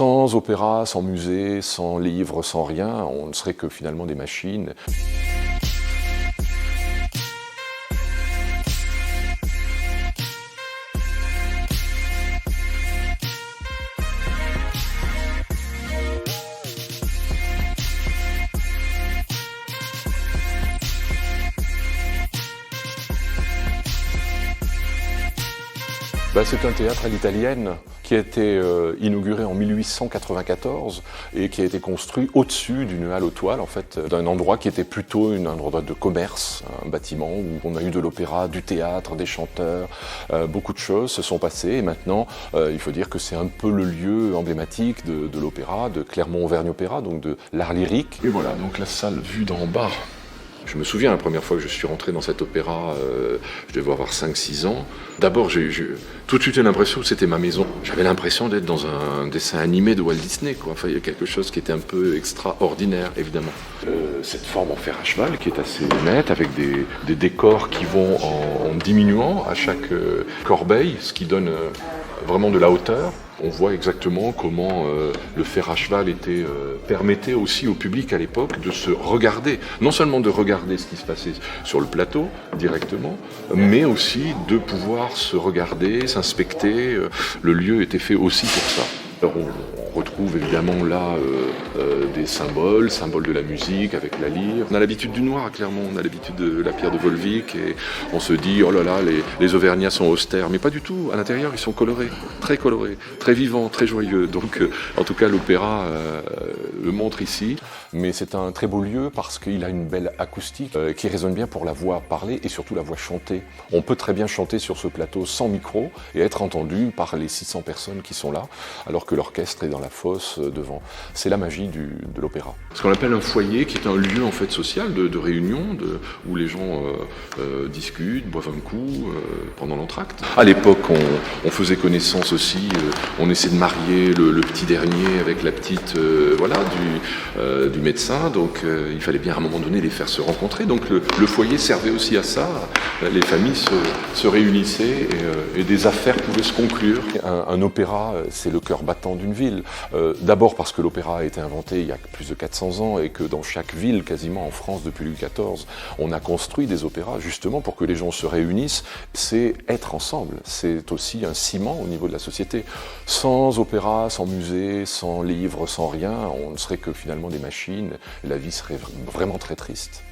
Sans opéra, sans musée, sans livre, sans rien, on ne serait que finalement des machines. C'est un théâtre à l'italienne qui a été inauguré en 1894 et qui a été construit au-dessus d'une halle aux toiles, en fait, d'un endroit qui était plutôt un endroit de commerce, un bâtiment où on a eu de l'opéra, du théâtre, des chanteurs, beaucoup de choses se sont passées et maintenant il faut dire que c'est un peu le lieu emblématique de l'opéra, de Clermont-Auvergne Opéra, donc de l'art lyrique. Et voilà, donc la salle vue d'en bas. Je me souviens la première fois que je suis rentré dans cet opéra, je devais avoir 5-6 ans. D'abord, j'ai tout de suite eu l'impression que c'était ma maison. J'avais l'impression d'être dans un dessin animé de Walt Disney, quoi. Enfin, il y a quelque chose qui était un peu extraordinaire, évidemment. Cette forme en fer à cheval qui est assez nette, avec des décors qui vont en diminuant à chaque corbeille, ce qui donne vraiment de la hauteur. On voit exactement comment le fer à cheval permettait aussi au public à l'époque de se regarder. Non seulement de regarder ce qui se passait sur le plateau directement, mais aussi de pouvoir se regarder, s'inspecter. Le lieu était fait aussi pour ça. Alors on retrouve évidemment là des symboles de la musique avec la lyre. On a l'habitude du noir à Clermont, on a l'habitude de la pierre de Volvic et on se dit oh là là, les Auvergnats sont austères, mais pas du tout. À l'intérieur, ils sont colorés, très vivants, très joyeux. Donc en tout cas, l'opéra le montre ici. Mais c'est un très beau lieu parce qu'il a une belle acoustique qui résonne bien pour la voix parlée et surtout la voix chantée. On peut très bien chanter sur ce plateau sans micro et être entendu par les 600 personnes qui sont là, alors que l'orchestre est dans la fosse devant. C'est la magie de l'opéra. Ce qu'on appelle un foyer, qui est un lieu en fait social de réunion, où les gens discutent, boivent un coup pendant l'entracte. À l'époque, on faisait connaissance aussi, on essayait de marier le petit dernier avec la petite du médecin, donc il fallait bien à un moment donné les faire se rencontrer. Donc le foyer servait aussi à ça. Les familles se réunissaient et des affaires pouvaient se conclure. Un opéra, c'est le cœur battant d'une ville. D'abord parce que l'opéra a été inventé il y a plus de 400 ans et que dans chaque ville, quasiment en France depuis Louis XIV, on a construit des opéras justement pour que les gens se réunissent. C'est être ensemble, c'est aussi un ciment au niveau de la société. Sans opéra, sans musée, sans livre, sans rien, on ne serait que finalement des machines. La vie serait vraiment très triste.